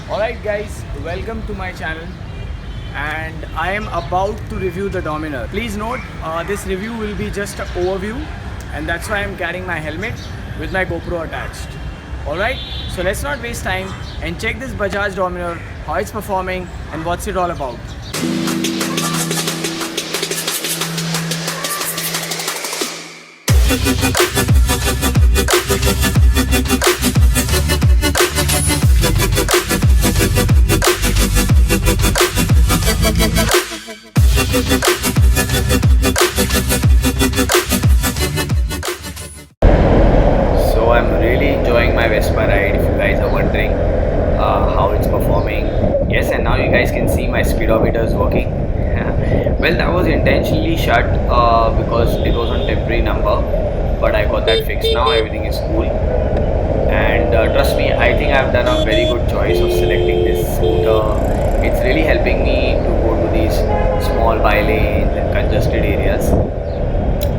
Alright guys, welcome to my channel and I am about to review the Dominar. Please note, this review will be just an overview and that's why I'm carrying my helmet with my GoPro attached. Alright, so let's not waste time and check this Bajaj Dominar, how it's performing and what's it all about. So I'm really enjoying my Vespa ride. If you guys are wondering how it's performing, yes, and now you guys can see my speedometer is working. Well, that was intentionally shut because it was on temporary number, but I got that fixed now. Everything is cool, and trust me, I think I've done a very good choice of selecting this scooter. It's really helping me to go to these small by lanes and congested areas,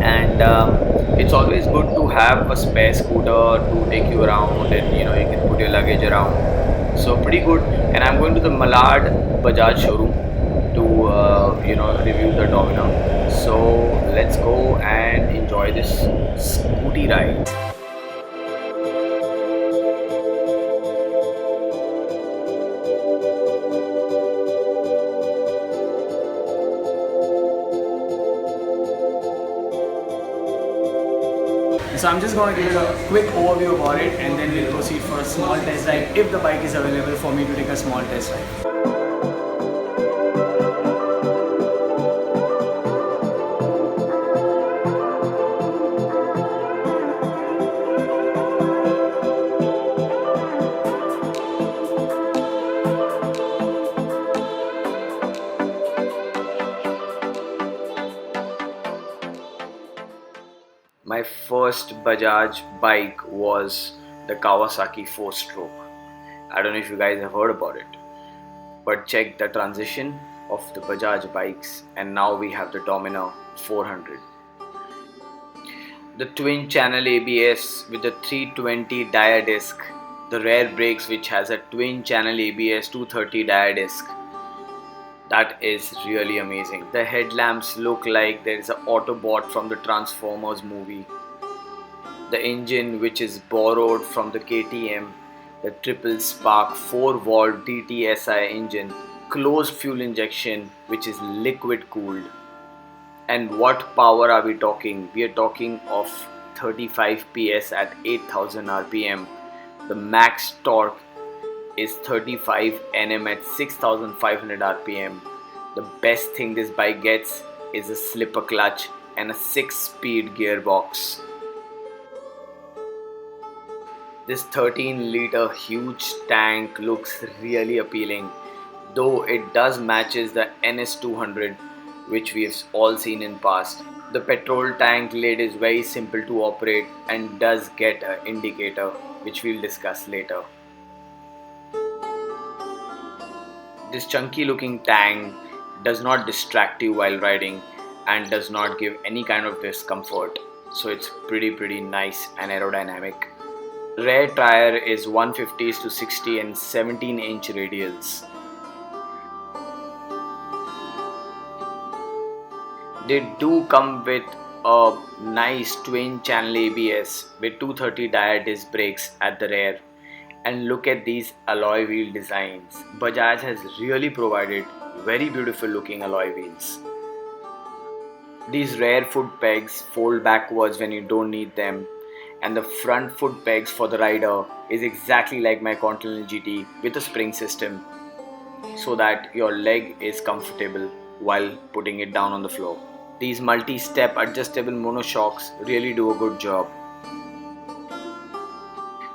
and it's always good to have a spare scooter to take you around, and you can put your luggage around. So pretty good. And I'm going to the Malad Bajaj showroom to review the Dominar. So let's go and enjoy this scooty ride. So I'm just going to give you a quick overview about it and then we'll proceed for a small test drive if the bike is available for me to take a small test drive. My first Bajaj bike was the Kawasaki 4-stroke. I don't know if you guys have heard about it, but check the transition of the Bajaj bikes, and now we have the Dominar 400. The twin channel ABS with the 320 dia disc, the rear brakes which has a twin channel ABS 230 dia disc. That is really amazing. The headlamps look like there is an Autobot from the Transformers movie. The engine, which is borrowed from the KTM, the triple spark 4-valve DTSI engine, closed fuel injection, which is liquid cooled. And what power are we talking? We are talking of 35 PS at 8000 RPM. The max torque is 35 Nm at 6500 RPM. The best thing this bike gets is a slipper clutch and a 6-speed gearbox. This 13-liter huge tank looks really appealing, though it does matches the NS200 which we have all seen in past. The petrol tank lid is very simple to operate and does get an indicator which we'll discuss later. This chunky looking tank does not distract you while riding and does not give any kind of discomfort, so it's pretty nice and aerodynamic. Rear tire is 150/60 and 17-inch radials. They do come with a nice twin channel ABS with 230 dia disc brakes at the rear. And look at these alloy wheel designs. Bajaj has really provided very beautiful looking alloy wheels. These rear foot pegs fold backwards when you don't need them, and the front foot pegs for the rider is exactly like my Continental GT with a spring system, so that your leg is comfortable while putting it down on the floor. These multi-step adjustable monoshocks really do a good job.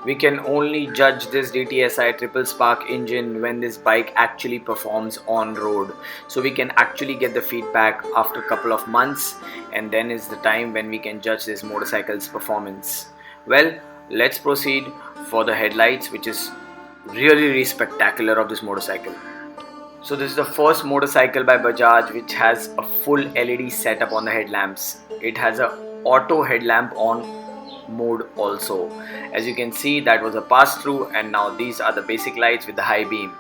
We can only judge this DTSI triple spark engine when this bike actually performs on road. So we can actually get the feedback after a couple of months, and then is the time when we can judge this motorcycle's performance. Well, let's proceed for the headlights, which is really spectacular of this motorcycle. So this is the first motorcycle by Bajaj which has a full LED setup on the headlamps. It has a auto headlamp on mode also. As you can see, that was a pass through, and now these are the basic lights with the high beam.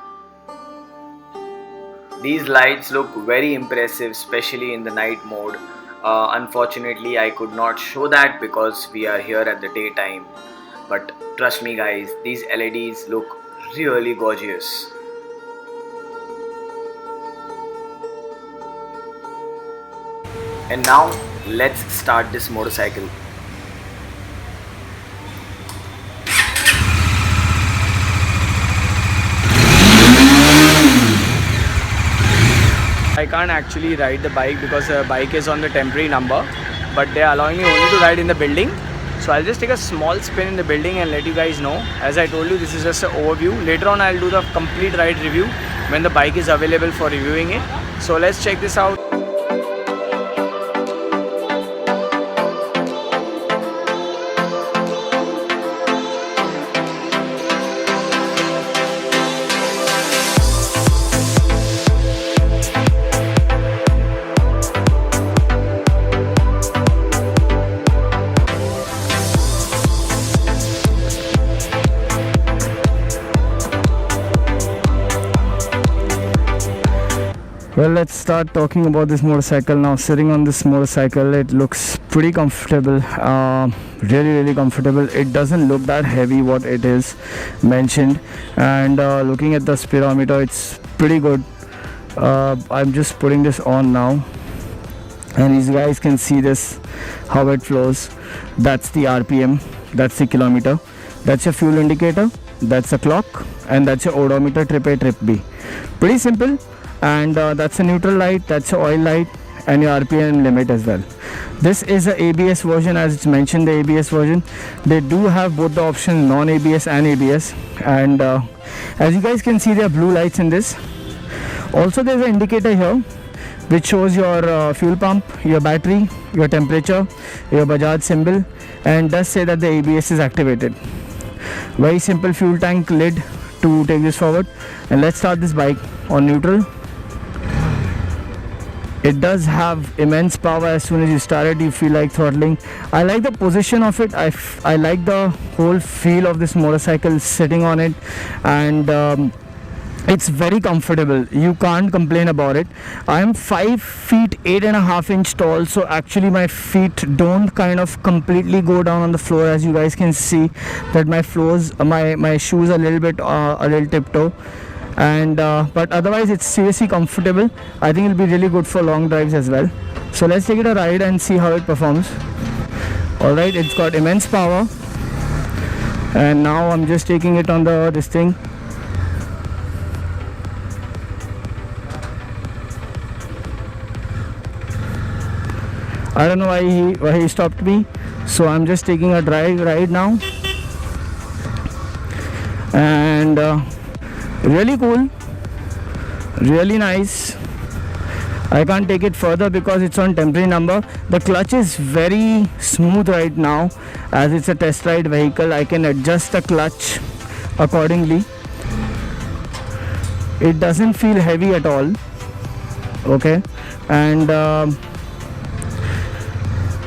These lights look very impressive, especially in the night mode. Unfortunately, I could not show that because we are here at the daytime. But trust me, guys, these LEDs look really gorgeous. And now, let's start this motorcycle. I can't actually ride the bike because the bike is on the temporary number, but they are allowing me only to ride in the building. So I'll just take a small spin in the building and let you guys know. As I told you, this is just an overview. Later on, I'll do the complete ride review when the bike is available for reviewing it. So let's check this out. Well, let's start talking about this motorcycle now. Sitting on this motorcycle, it looks pretty comfortable, really comfortable. It doesn't look that heavy what it is mentioned, and looking at the speedometer, it's pretty good. I'm just putting this on now, and you guys can see this, how it flows. That's the RPM, that's the kilometer, that's your fuel indicator, that's a clock, and that's your odometer, trip A, trip B. Pretty simple. And that's a neutral light, that's a oil light, and your RPM limit as well. This is a ABS version, as it's mentioned, the ABS version. They do have both the options, non-ABS and ABS, and as you guys can see, there are blue lights in this. Also, there's an indicator here which shows your fuel pump, your battery, your temperature, your Bajaj symbol, and does say that the ABS is activated. Very simple fuel tank lid to take this forward. And let's start this bike on neutral. It does have immense power. As soon as you start it, you feel like throttling. I like the position of it. I like the whole feel of this motorcycle sitting on it, and it's very comfortable. You can't complain about it. I am 5 feet 8.5 inch tall, so actually my feet don't kind of completely go down on the floor. As you guys can see that my shoes are a little tiptoe, and but otherwise it's seriously comfortable. I think it'll be really good for long drives as well. So let's take it a ride and see how it performs. Alright, it's got immense power, and now I'm just taking it on this thing. I don't know why he stopped me, so I'm just taking a drive ride now, and really cool, really nice. I can't take it further because it's on temporary number. The clutch is very smooth right now, as it's a test ride vehicle. I can adjust the clutch accordingly. It doesn't feel heavy at all. Okay, and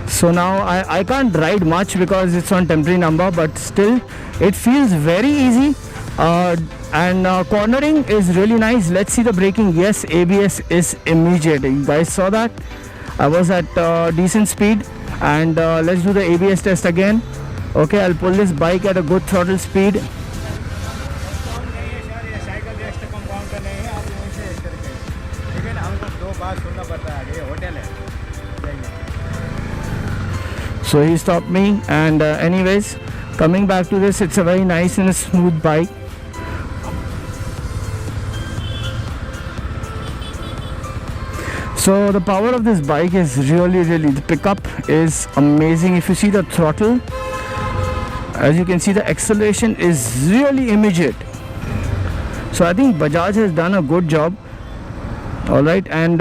so now I can't ride much because it's on temporary number, but still it feels very easy, and cornering is really nice. Let's see the braking. Yes, ABS is immediate. You guys saw that. I was at decent speed, and let's do the ABS test again. Okay, I'll pull this bike at a good throttle speed. So he stopped me, and anyways, coming back to this, it's a very nice and a smooth bike. So the power of this bike is really, the pickup is amazing. If you see the throttle, as you can see, the acceleration is really immediate. So I think Bajaj has done a good job. Alright, and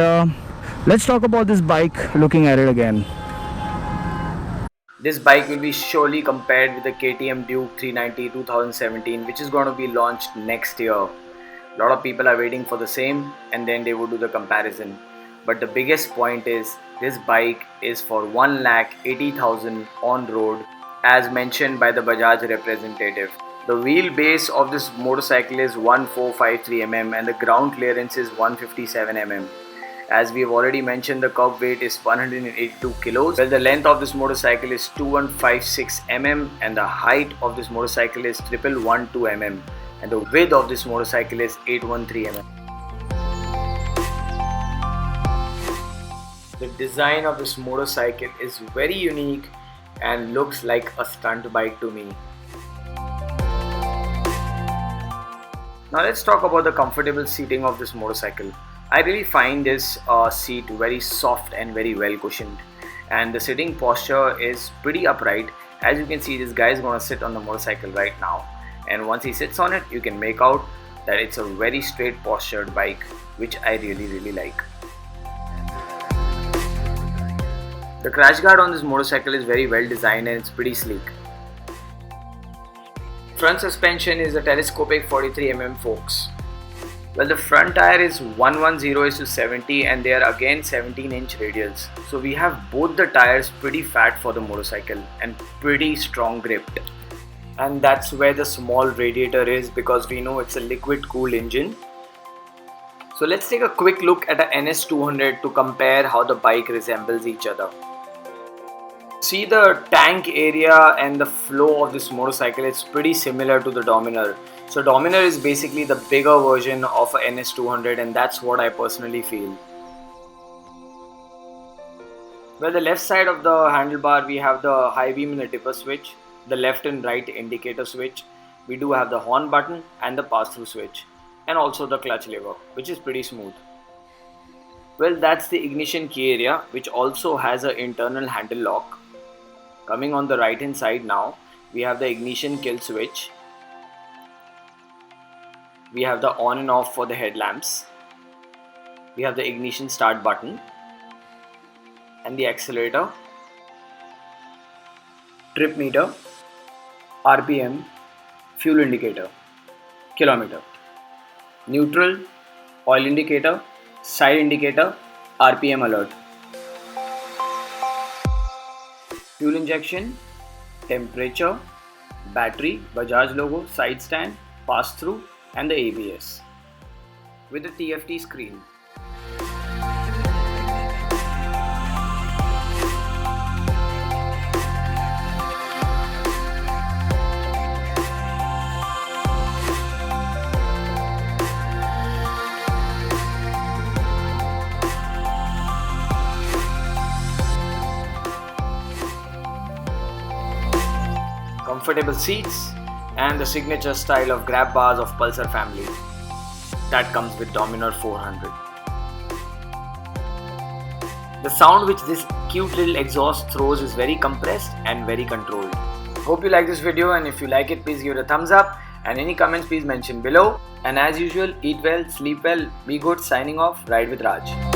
let's talk about this bike, looking at it again. This bike will be surely compared with the KTM Duke 390 2017, which is going to be launched next year. A lot of people are waiting for the same, and then they will do the comparison. But the biggest point is, this bike is for 1,80,000 on road, as mentioned by the Bajaj representative. The wheelbase of this motorcycle is 1453 mm and the ground clearance is 157 mm. As we have already mentioned, the curb weight is 182 kilos. Well, the length of this motorcycle is 2156 mm and the height of this motorcycle is 1112 mm and the width of this motorcycle is 813 mm. The design of this motorcycle is very unique and looks like a stunt bike to me. Now let's talk about the comfortable seating of this motorcycle. I really find this seat very soft and very well cushioned, and the sitting posture is pretty upright. As you can see, this guy is going to sit on the motorcycle right now, and once he sits on it, you can make out that it's a very straight postured bike, which I really like. The crash guard on this motorcycle is very well designed and it's pretty sleek. Front suspension is a telescopic 43 mm forks. Well, the front tire is 110:70 and they are again 17-inch radials. So we have both the tires pretty fat for the motorcycle and pretty strong gripped. And that's where the small radiator is, because we know it's a liquid cooled engine. So let's take a quick look at a NS200 to compare how the bike resembles each other. See the tank area and the flow of this motorcycle, it's pretty similar to the Dominar. So Dominar is basically the bigger version of a NS200 and that's what I personally feel. Well, the left side of the handlebar we have the high beam and the dipper switch, the left and right indicator switch. We do have the horn button and the pass-through switch, and also the clutch lever, which is pretty smooth. Well, that's the ignition key area, which also has an internal handle lock. Coming on the right hand side now, we have the ignition kill switch. We have the on and off for the headlamps. We have the ignition start button and the accelerator, trip meter, RPM, fuel indicator, kilometer, neutral, oil indicator, side indicator, RPM alert, fuel injection, temperature, battery, Bajaj logo, side stand, pass through and the ABS with the TFT screen. Comfortable seats and the signature style of grab bars of Pulsar family that comes with Dominar 400. The sound which this cute little exhaust throws is very compressed and very controlled. Hope you like this video, and if you like it, please give it a thumbs up, and any comments please mention below. And as usual, eat well, sleep well, be good. Signing off, Ride with Raj.